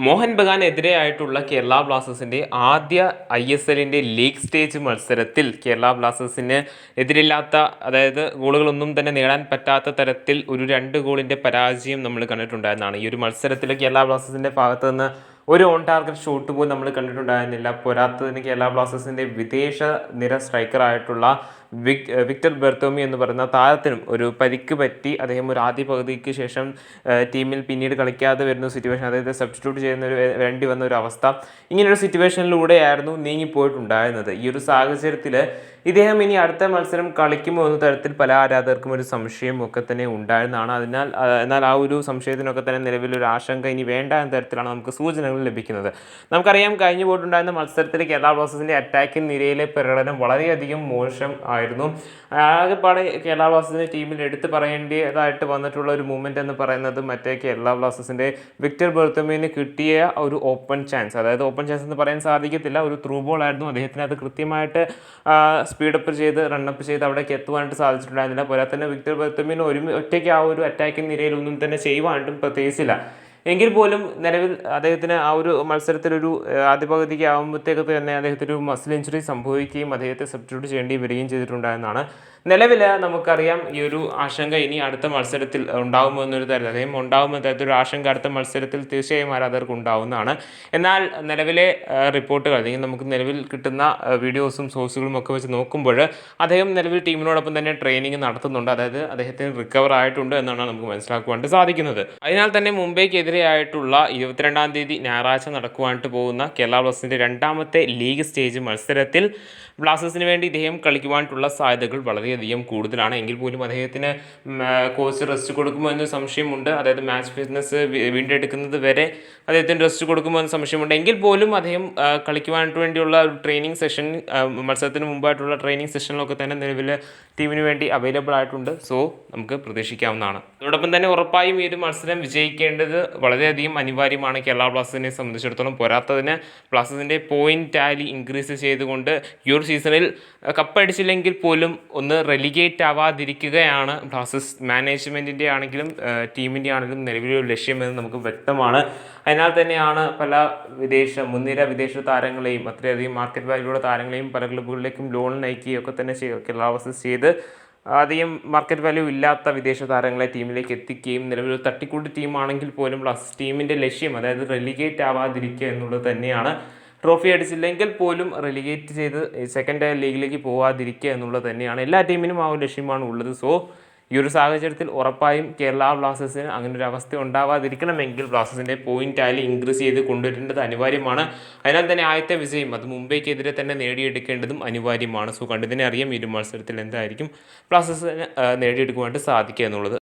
മോഹൻ ബഗാനെതിരെയായിട്ടുള്ള കേരള ബ്ലാസ്റ്റേഴ്സിൻ്റെ ആദ്യ ISLൻ്റെ league stage മത്സരത്തിൽ കേരള ബ്ലാസ്റ്റേഴ്സിന് എതിരില്ലാത്ത അതായത് ഗോളുകളൊന്നും തന്നെ നേടാൻ പറ്റാത്ത തരത്തിൽ ഒരു 2 ഗോളിൻ്റെ പരാജയം നമ്മൾ കണ്ടിട്ടുണ്ടായിരുന്നതാണ്. ഈ ഒരു മത്സരത്തിൽ കേരള ബ്ലാസ്റ്റേഴ്സിൻ്റെ ഭാഗത്ത് നിന്ന് ഒരു ഓൺ ടാർഗറ്റ് ഷോട്ട് പോലും നമ്മൾ കണ്ടിട്ടുണ്ടായിരുന്നില്ല. പോരാത്തതിന് കേരള ബ്ലാസ്റ്റേഴ്സിൻ്റെ വിദേശ നിര സ്ട്രൈക്കറായിട്ടുള്ള വിക്ടർ ബെർത്തോമി എന്ന് പറയുന്ന താരത്തിനും ഒരു പരിക്ക് പറ്റി. അദ്ദേഹം ഒരു ആദ്യ പകുതിക്ക് ശേഷം ടീമിൽ പിന്നീട് കളിക്കാതെ വരുന്ന സിറ്റുവേഷൻ, അതായത് സബ്സ്റ്റിറ്റ്യൂട്ട് വേണ്ടി വന്ന ഒരു അവസ്ഥ, ഇങ്ങനെയൊരു സിറ്റുവേഷനിലൂടെയായിരുന്നു നീങ്ങിപ്പോയിട്ടുണ്ടായിരുന്നത്. ഈ ഒരു സാഹചര്യത്തിൽ ഇദ്ദേഹം ഇനി അടുത്ത മത്സരം കളിക്കുമോ എന്ന തരത്തിൽ പല ആരാധകർക്കും ഒരു സംശയം ഒക്കെ തന്നെ ഉണ്ടായിരുന്നതാണ്. എന്നാൽ ആ ഒരു സംശയത്തിനൊക്കെ തന്നെ നിലവിലൊരു ആശങ്ക ഇനി വേണ്ട എന്ന തരത്തിലാണ് നമുക്ക് സൂചനകൾ ലഭിക്കുന്നത്. നമുക്കറിയാം, കഴിഞ്ഞു പോയിട്ടുണ്ടായിരുന്ന മത്സരത്തിൽ കേരള ബ്ലാസ്റ്റേഴ്സിൻ്റെ അറ്റാക്കിംഗ് നിരയിലെ പ്രകടനം വളരെയധികം മോശം ആയിരുന്നു. ആകെപ്പാടെ കേരള ബ്ലാസ്റ്റേഴ്സിൻ്റെ ടീമിൽ എടുത്ത് പറയേണ്ടതായിട്ട് വന്നിട്ടുള്ള ഒരു മൂവ്മെൻറ്റ് എന്ന് പറയുന്നത് മറ്റേ കേരള ബ്ലാസ്റ്റേഴ്സിൻ്റെ വിക്ടർ ബെർത്തോമിന് കിട്ടിയ ഒരു ഓപ്പൺ ചാൻസ്, അതായത് ഓപ്പൺ ചാൻസ് എന്ന് പറയാൻ സാധിക്കത്തില്ല, ഒരു ത്രൂ ബോൾ ആയിരുന്നു. അദ്ദേഹത്തിന് അത് കൃത്യമായിട്ട് സ്പീഡപ്പ് ചെയ്ത് റണ്ണപ്പ് ചെയ്ത് അവിടേക്ക് എത്തുവാനായിട്ട് സാധിച്ചിട്ടുണ്ടായിരുന്നില്ല. പോരാതെ തന്നെ വിക്ടർ ബെർത്തോമിന് ഒറ്റയ്ക്ക് ആ ഒരു അറ്റാക്കിംഗ് നിരയിലൊന്നും തന്നെ ചെയ്യുവാനായിട്ടും പ്രത്യേകിച്ചില്ല. എങ്കിൽ പോലും നിലവിൽ അദ്ദേഹത്തിന് ആ ഒരു മത്സരത്തിലൊരു ആദ്യ പകുതിക്ക് ആകുമ്പോഴത്തേക്ക് തന്നെ അദ്ദേഹത്തിന് ഒരു മസിൽ ഇഞ്ചുറി സംഭവിക്കുകയും അദ്ദേഹത്തെ സബ്സ്റ്റിറ്റ്യൂട്ട് ചെയ്യേണ്ടി വരികയും ചെയ്തിട്ടുണ്ടായെന്നാണ്. നിലവിൽ നമുക്കറിയാം ഈ ഒരു ആശങ്ക ഇനി അടുത്ത മത്സരത്തിൽ ഉണ്ടാകുമോ എന്നൊരു തരത്തിൽ, അദ്ദേഹം ഉണ്ടാകുമെന്ന തരത്തിലൊരു ആശങ്ക അടുത്ത മത്സരത്തിൽ തീർച്ചയായും ആരാധകർക്ക് ഉണ്ടാവുന്നതാണ്. എന്നാൽ നിലവിലെ റിപ്പോർട്ടുകൾ അല്ലെങ്കിൽ നമുക്ക് നിലവിൽ കിട്ടുന്ന വീഡിയോസും സോഴ്സുകളും ഒക്കെ വെച്ച് നോക്കുമ്പോൾ അദ്ദേഹം നിലവിൽ ടീമിനോടൊപ്പം തന്നെ ട്രെയിനിങ് നടത്തുന്നുണ്ട്. അതായത് അദ്ദേഹത്തിന് റിക്കവർ ആയിട്ടുണ്ട് എന്നാണ് നമുക്ക് മനസ്സിലാക്കുവാനായിട്ട് സാധിക്കുന്നത്. അതിനാൽ തന്നെ മുംബൈക്കെതിരെയായിട്ടുള്ള 22-ാം തീയതി ഞായറാഴ്ച നടക്കുവാനായിട്ട് പോകുന്ന കേരള ബ്ലാസ്റ്റേഴ്സിൻ്റെ രണ്ടാമത്തെ ലീഗ് സ്റ്റേജ് മത്സരത്തിൽ ബ്ലാസ്റ്റേഴ്സിന് വേണ്ടി ഇദ്ദേഹം കളിക്കുവാനായിട്ടുള്ള സാധ്യതകൾ വളരെയധികം കൂടുതലാണ്. എങ്കിൽ പോലും അദ്ദേഹത്തിന് കോച്ച് റെസ്റ്റ് കൊടുക്കുമോ എന്നൊരു സംശയമുണ്ട്. അതായത് മാച്ച് ഫിറ്റ്നസ് വീണ്ടെടുക്കുന്നത് വരെ അദ്ദേഹത്തിന് റെസ്റ്റ് കൊടുക്കുമോ എന്ന സംശയമുണ്ട്. എങ്കിൽ പോലും അദ്ദേഹം കളിക്കുവാനായിട്ട് വേണ്ടിയുള്ള ഒരു ട്രെയിനിങ് സെഷൻ, മത്സരത്തിന് മുമ്പായിട്ടുള്ള ട്രെയിനിങ് സെഷനിലൊക്കെ തന്നെ നിലവിൽ ടീമിന് വേണ്ടി അവൈലബിൾ ആയിട്ടുണ്ട്. സോ നമുക്ക് പ്രതീക്ഷിക്കാവുന്നതാണ്. അതോടൊപ്പം തന്നെ ഉറപ്പായും ഈ ഒരു മത്സരം വിജയിക്കേണ്ടത് വളരെയധികം അനിവാര്യമാണ് കേരള ബ്ലാസ്റ്റേഴ്സിനെ സംബന്ധിച്ചിടത്തോളം. പോരാത്തതിന് ബ്ലാസ്റ്റേഴ്സിൻ്റെ പോയിന്റ് ടാലി ഇൻക്രീസ് ചെയ്തുകൊണ്ട് ഈ ഒരു സീസണിൽ കപ്പടിച്ചില്ലെങ്കിൽ പോലും ഒന്ന് റെലിഗേറ്റ് ആവാതിരിക്കുകയാണ് ബ്ലാസ്റ്റേഴ്സ് മാനേജ്മെൻറ്റിൻ്റെ ആണെങ്കിലും ടീമിൻ്റെ ആണെങ്കിലും നിലവിലൊരു ലക്ഷ്യമെന്ന് നമുക്ക് വ്യക്തമാണ്. അതിനാൽ തന്നെയാണ് പല മുൻനിര വിദേശ താരങ്ങളെയും അത്രയധികം മാർക്കറ്റ് വാല്യൂള്ള താരങ്ങളെയും പല ക്ലബ്ബുകളിലേക്കും ലോൺ നയിക്കുകയൊക്കെ തന്നെ കേരള ബ്ലാസ്റ്റേഴ്സ് ചെയ്ത് അധികം മാർക്കറ്റ് വാല്യൂ ഇല്ലാത്ത വിദേശ താരങ്ങളെ ടീമിലേക്ക് എത്തിക്കുകയും നിലവിൽ തട്ടിക്കൂട്ട് ടീമാണെങ്കിൽ പോലും ടീമിൻ്റെ ലക്ഷ്യം, അതായത് റെലിഗേറ്റ് ആവാതിരിക്കുക എന്നുള്ളത് തന്നെയാണ്. ട്രോഫി അടിച്ചില്ലെങ്കിൽ പോലും റെലിഗേറ്റ് ചെയ്ത് സെക്കൻഡ് ലീഗിലേക്ക് പോകാതിരിക്കുക എന്നുള്ളത് തന്നെയാണ്. എല്ലാ ടീമിനും ആ ഒരു ലക്ഷ്യമാണ് ഉള്ളത്. സോ ഈ ഒരു സാഹചര്യത്തിൽ ഉറപ്പായും കേരള ബ്ലാസ്റ്റേഴ്സിന് അങ്ങനെ ഒരു അവസ്ഥ ഉണ്ടാവാതിരിക്കണമെങ്കിൽ ബ്ലാസ്റ്റേഴ്സിൻ്റെ പോയിന്റ് ടാലി ഇൻക്രീസ് ചെയ്ത് കൊണ്ടുവരേണ്ടത് അനിവാര്യമാണ്. അതിനാൽ തന്നെ ആദ്യത്തെ വിജയം അത് മുംബൈക്കെതിരെ തന്നെ നേടിയെടുക്കേണ്ടതും അനിവാര്യമാണ്. സോ കണ്ടതിനെ അറിയാം ഈ ഒരു മത്സരത്തിൽ എന്തായിരിക്കും ബ്ലാസ്റ്റേഴ്സിന് നേടിയെടുക്കുവാനായിട്ട് സാധിക്കുക എന്നുള്ളത്.